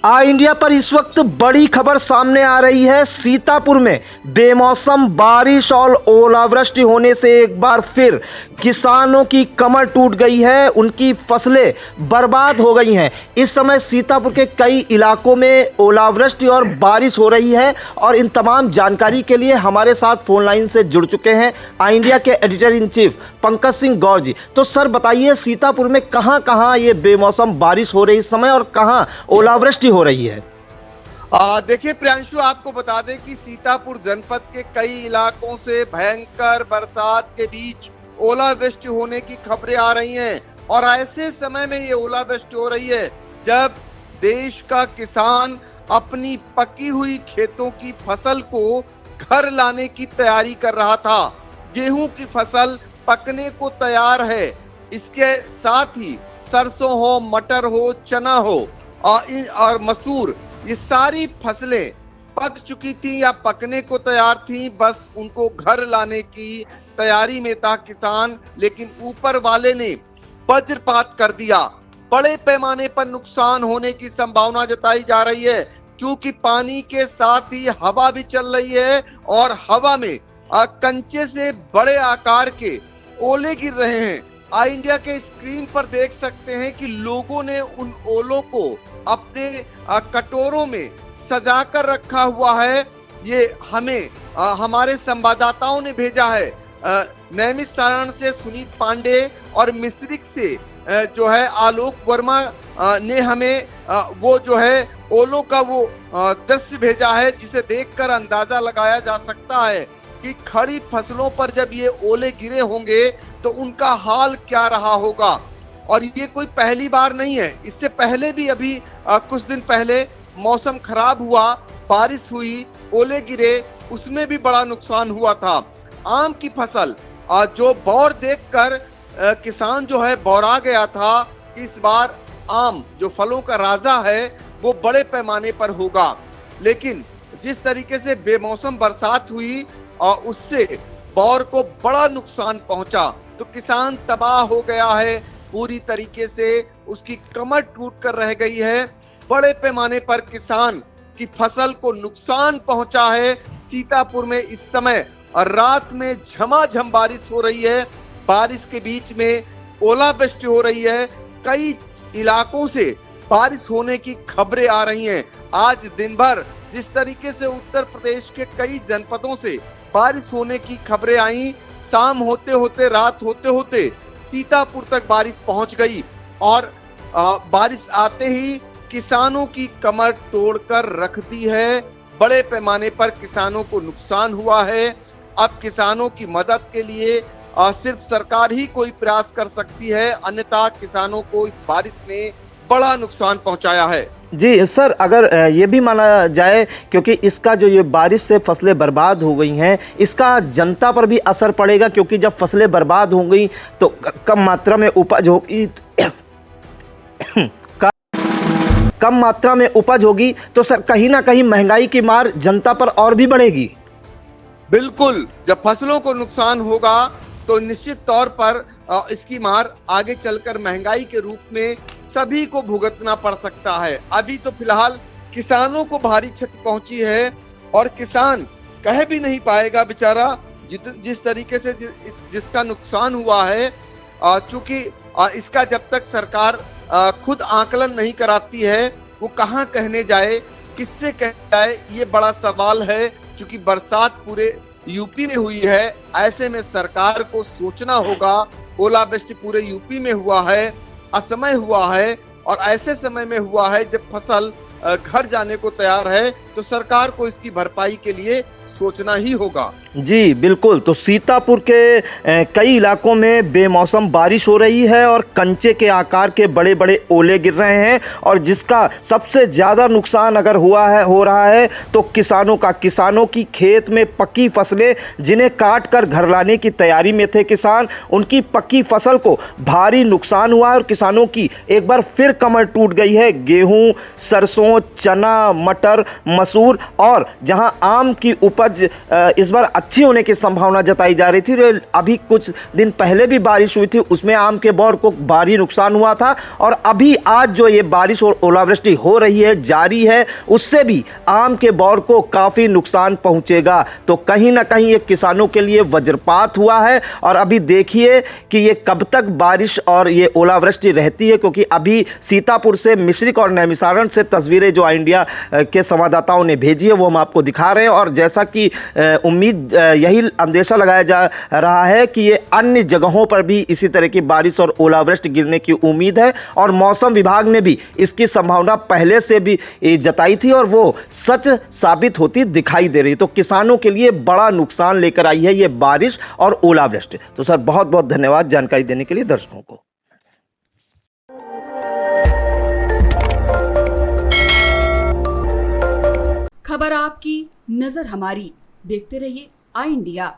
India पर इस वक्त बड़ी खबर सामने आ रही है। सीतापुर में बेमौसम बारिश और ओलावृष्टि होने से एक बार फिर किसानों की कमर टूट गई है, उनकी फसलें बर्बाद हो गई हैं। इस समय सीतापुर के कई इलाकों में ओलावृष्टि और बारिश हो रही है और इन तमाम जानकारी के लिए हमारे साथ फोन लाइन से जुड़ चुके हैं आई इंडिया के editor in chief Pankaj Singh Gaur ji. तो सर बताइए, सीतापुर में कहां कहां ये बेमौसम बारिश हो रही इस समय और कहां ओलावृष्टि हो रही है? देखिए प्रियांशु, आपको बता दें कि सीतापुर जनपद के कई इलाकों से भयंकर बरसात के बीच ओलावृष्टि होने की खबरें आ रही हैं और ऐसे समय में ये ओलावृष्टि हो रही है जब देश का किसान अपनी पकी हुई खेतों की फसल को घर लाने की तैयारी कर रहा था। गेहूं की फसल पकने को तैयार है, इसके साथ ही सरसों हो, मटर हो, चना हो और मसूर, ये सारी फसलें पक चुकी थी या पकने को तैयार थी, बस उनको घर लाने की तैयारी में था किसान। लेकिन ऊपर वाले ने वज्रपात कर दिया। बड़े पैमाने पर नुकसान होने की संभावना जताई जा रही है क्योंकि पानी के साथ ही हवा भी चल रही है और हवा में कंचे से बड़े आकार के ओले गिर रहे हैं। आई इंडिया के स्क्रीन पर देख सकते हैं कि लोगों ने उन ओलों को अपने कटोरों में सजाकर रखा हुआ है। ये हमें हमारे संवाददाताओं ने भेजा है। नैमिषारण्य से सुनीत पांडे और मिश्रिक से जो है आलोक वर्मा ने हमें वो जो है ओलों का वो दृश्य भेजा है, जिसे देखकर अंदाजा लगाया जा सकता है कि खड़ी फसलों पर जब ये ओले गिरे होंगे तो उनका हाल क्या रहा होगा। और ये कोई पहली बार नहीं है, इससे पहले भी अभी कुछ दिन पहले मौसम खराब हुआ, बारिश हुई, ओले गिरे, उसमें भी बड़ा नुकसान हुआ था। आम की फसल जो बौर देखकर किसान जो है बौरा गया था, इस बार आम जो फलों का राजा है वो बड़े पैमाने पर होगा। लेकिन जिस तरीके से बेमौसम बरसात हुई और उससे बौर को बड़ा नुकसान पहुंचा तो किसान तबाह हो गया है पूरी तरीके से, उसकी कमर टूट कर रह गई है। बड़े पैमाने पर किसान की फसल को नुकसान पहुंचा है। सीतापुर में इस समय और रात में झमाझम बारिश हो रही है, बारिश के बीच में ओलावृष्टि हो रही है। कई इलाकों से बारिश होने की खबरें आ रही हैं। आज दिन भर जिस तरीके से उत्तर प्रदेश के कई जनपदों से बारिश होने की खबरें आई, शाम होते होते, रात होते होते सीतापुर तक बारिश पहुंच गई और बारिश आते ही किसानों की कमर तोड़कर रख दी है। बड़े पैमाने पर किसानों को नुकसान हुआ है। अब किसानों की मदद के लिए सिर्फ सरकार ही कोई प्रयास कर सकती है, अन्यथा किसानों को इस बारिश ने बड़ा नुकसान पहुंचाया है। जी सर, अगर ये भी माना जाए क्योंकि इसका जो ये बारिश से फसलें बर्बाद हो गई हैं, इसका जनता पर भी असर पड़ेगा क्योंकि जब फसलें बर्बाद हो गई तो कम मात्रा में उपज होगी कम मात्रा में उपज होगी तो सर कहीं ना कहीं महंगाई की मार जनता पर और भी बढ़ेगी। बिल्कुल, जब फसलों को नुकसान होगा तो निश्चित तौर पर इसकी मार आगे चलकर महंगाई के रूप में सभी को भुगतना पड़ सकता है। अभी तो फिलहाल किसानों को भारी क्षति पहुंची है और किसान कह भी नहीं पाएगा बेचारा जिस तरीके से जिसका नुकसान हुआ है, चूंकि इसका जब तक सरकार खुद आकलन नहीं कराती है वो कहां कहने जाए, किससे कह जाए, ये बड़ा सवाल है। क्योंकि बरसात पूरे यूपी में हुई है, ऐसे में सरकार को सोचना होगा। ओलावृष्टि पूरे यूपी में हुआ है, असमय हुआ है और ऐसे समय में हुआ है जब फसल घर जाने को तैयार है, तो सरकार को इसकी भरपाई के लिए सोचना ही होगा। जी बिल्कुल। तो सीतापुर के कई इलाकों में बेमौसम बारिश हो रही है और कंचे के आकार के बड़े बड़े ओले गिर रहे हैं और जिसका सबसे ज्यादा नुकसान अगर हो रहा है तो किसानों की खेत में पकी फसलें, जिन्हें काट कर घर लाने की तैयारी में थे किसान, उनकी पकी फसल को भारी नुकसान हुआ है और किसानों की एक बार फिर कमर टूट गई है। गेहूं, सरसों, चना, मटर, मसूर और जहां आम की उपज इस बार अच्छी होने की संभावना जताई जा रही थी। अभी कुछ दिन पहले भी बारिश हुई थी, उसमें आम के बौर को भारी नुकसान हुआ था और अभी आज जो ये बारिश और ओलावृष्टि हो रही है, जारी है, उससे भी आम के बौर को काफी नुकसान पहुंचेगा। तो कहीं ना कहीं ये किसानों के लिए वज्रपात हुआ है और अभी देखिए कि ये कब तक बारिश और ये ओलावृष्टि रहती है, क्योंकि अभी सीतापुर से मिश्रिक और नैमिषारण्य से तस्वीरें जो इंडिया के संवाददाताओं ने भेजी है वो हम आपको दिखा रहे हैं। और जैसा कि उम्मीद यही अंदेशा लगाया जा रहा है कि ये अन्य जगहों पर भी इसी तरह की बारिश और ओलावृष्टि गिरने की उम्मीद है और मौसम विभाग ने भी इसकी संभावना पहले से भी जताई थी और वो सच साबित होती दिखाई दे रही। तो किसानों के लिए बड़ा नुकसान लेकर आई है ये बारिश और ओलावृष्टि। तो सर बहुत बहुत धन्यवाद जानकारी देने के लिए दर्शकों को। खबर आपकी, नजर हमारी। देखते रहिए आई इंडिया।